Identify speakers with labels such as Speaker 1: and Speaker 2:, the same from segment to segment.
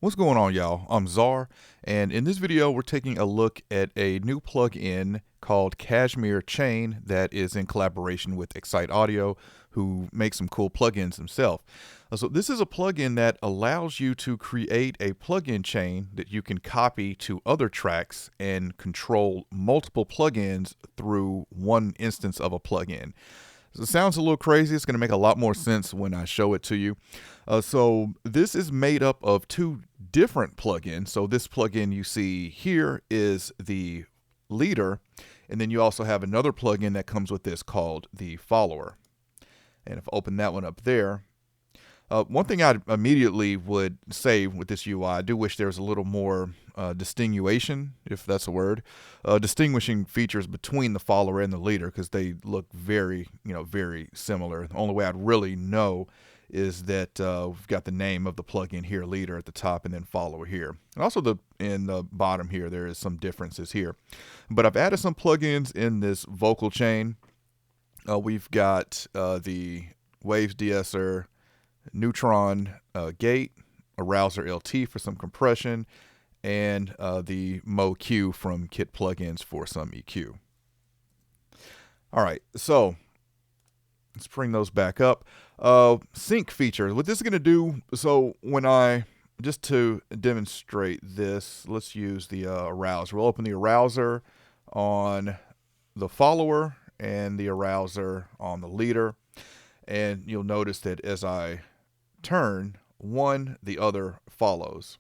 Speaker 1: What's going on, y'all? I'm Czar, and in this video we're taking a look at a new plugin called KSHMR Chain that is in collaboration with Excite Audio, who makes some cool plugins themselves. So this is a plugin that allows you to create a plugin chain that you can copy to other tracks and control multiple plugins through one instance of a plugin. So it sounds a little crazy. It's going to make a lot more sense when I show it to you. So this is made up of two different plugins. So this plugin you see here is the leader, and then you also have another plugin that comes with this called the follower. And if I open that one up there, one thing I immediately would say with this UI, I do wish there was a little more distinguishing, if that's a word, distinguishing features between the follower and the leader, because they look very, very similar. The only way I'd really know is that we've got the name of the plugin here, leader at the top, and then follower here. And also in the bottom here, there is some differences here. But I've added some plugins in this vocal chain. We've got the Waves de-esser, Neutron gate, Arouser LT for some compression, and the MoQ from Kit Plugins for some EQ. All right, so let's bring those back up. Sync feature. What this is going to do, so just to demonstrate this, let's use the Arouser. We'll open the Arouser on the follower and the Arouser on the leader. And you'll notice that as I turn one, the other follows.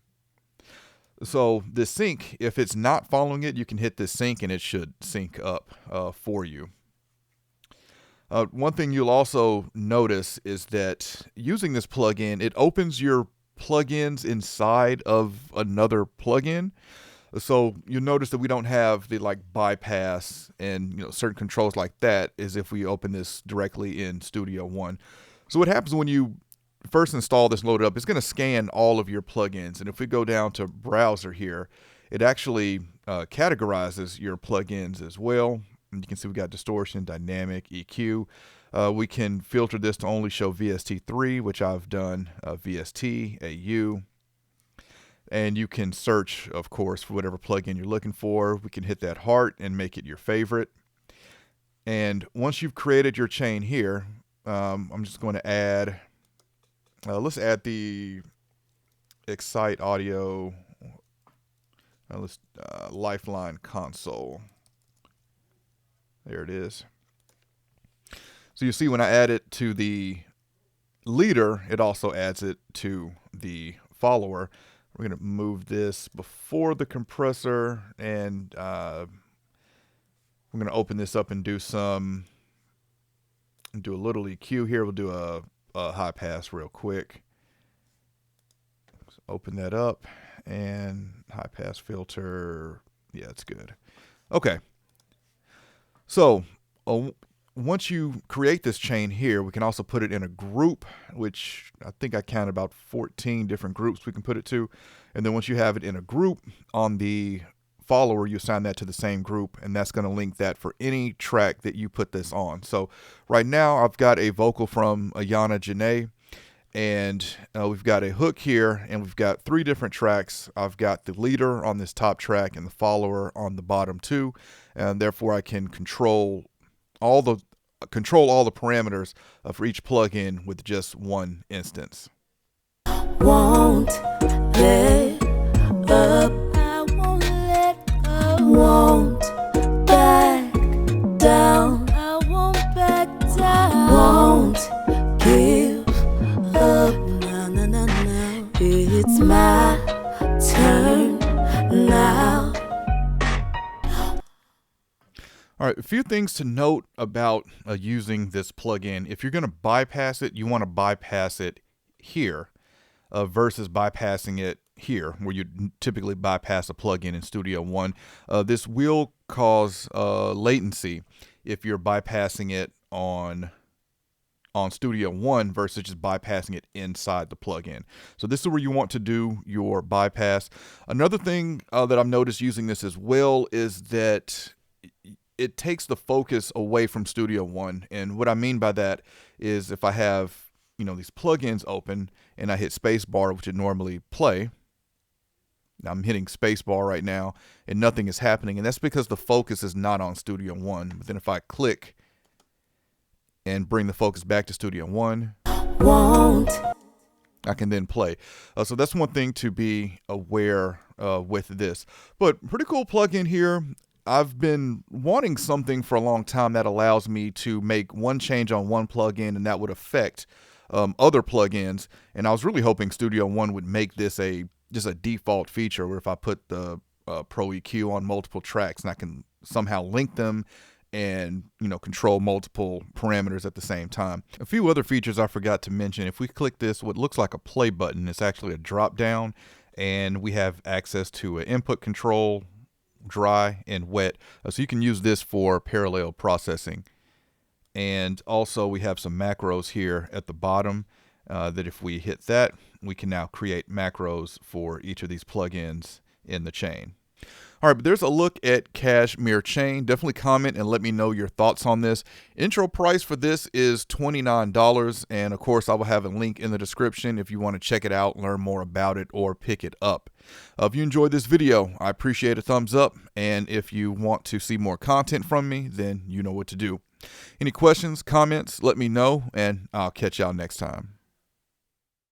Speaker 1: So the sync, if it's not following it, you can hit this sync and it should sync up for you. One thing you'll also notice is that using this plugin, it opens your plugins inside of another plugin. So you'll notice that we don't have the bypass and certain controls like that as if we open this directly in Studio One. So what happens when you first install this, load it up, it's going to scan all of your plugins. And if we go down to browser here, it actually categorizes your plugins as well. And you can see we got distortion, dynamic, EQ. We can filter this to only show VST3, which I've done VST, AU. And you can search, of course, for whatever plugin you're looking for. We can hit that heart and make it your favorite. And once you've created your chain here, I'm just going to add, let's add the Excite Audio, Lifeline console. There it is. So you see when I add it to the leader, it also adds it to the follower. We're going to move this before the compressor, and we're going to open this up and do a little EQ here. We'll do a high pass real quick. So open that up, and high pass filter. Yeah, it's good. Okay. So once you create this chain here, we can also put it in a group, which I think I counted about 14 different groups we can put it to. And then once you have it in a group on the follower, you assign that to the same group, and that's going to link that for any track that you put this on. So right now I've got a vocal from Ayana Janae, and we've got a hook here, and we've got 3 different tracks. I've got the leader on this top track and the follower on the bottom 2, and therefore I can control all the parameters for each plugin with just one instance.
Speaker 2: Won't let up, I won't let up, won't back down, I won't back down, won't give up, no, it's my turn now.
Speaker 1: All right, a few things to note about using this plugin. If you're going to bypass it, you want to bypass it here versus bypassing it here, where you typically bypass a plugin in Studio One. This will cause latency if you're bypassing it on Studio One versus just bypassing it inside the plugin. So this is where you want to do your bypass. Another thing that I've noticed using this as well is that it takes the focus away from Studio One. And what I mean by that is if I have, these plugins open and I hit space bar, which would normally play, I'm hitting spacebar right now and nothing is happening, and that's because the focus is not on Studio One. But then if I click and bring the focus back to Studio One, I can then play. So that's one thing to be aware with this. But pretty cool plugin here. I've been wanting something for a long time that allows me to make one change on one plugin and that would affect other plugins. And I was really hoping Studio One would make this just a default feature where if I put the Pro EQ on multiple tracks and I can somehow link them and control multiple parameters at the same time. A few other features I forgot to mention. If we click this, what looks like a play button, it's actually a drop down, and we have access to an input control, dry and wet. So you can use this for parallel processing. And also we have some macros here at the bottom that if we hit that, we can now create macros for each of these plugins in the chain. All right, but there's a look at KSHMR Chain. Definitely comment and let me know your thoughts on this. Intro price for this is $29, and of course I will have a link in the description if you want to check it out, learn more about it, or pick it up. If you enjoyed this video, I appreciate a thumbs up, and if you want to see more content from me, then you know what to do. Any questions, comments, let me know, and I'll catch y'all next time.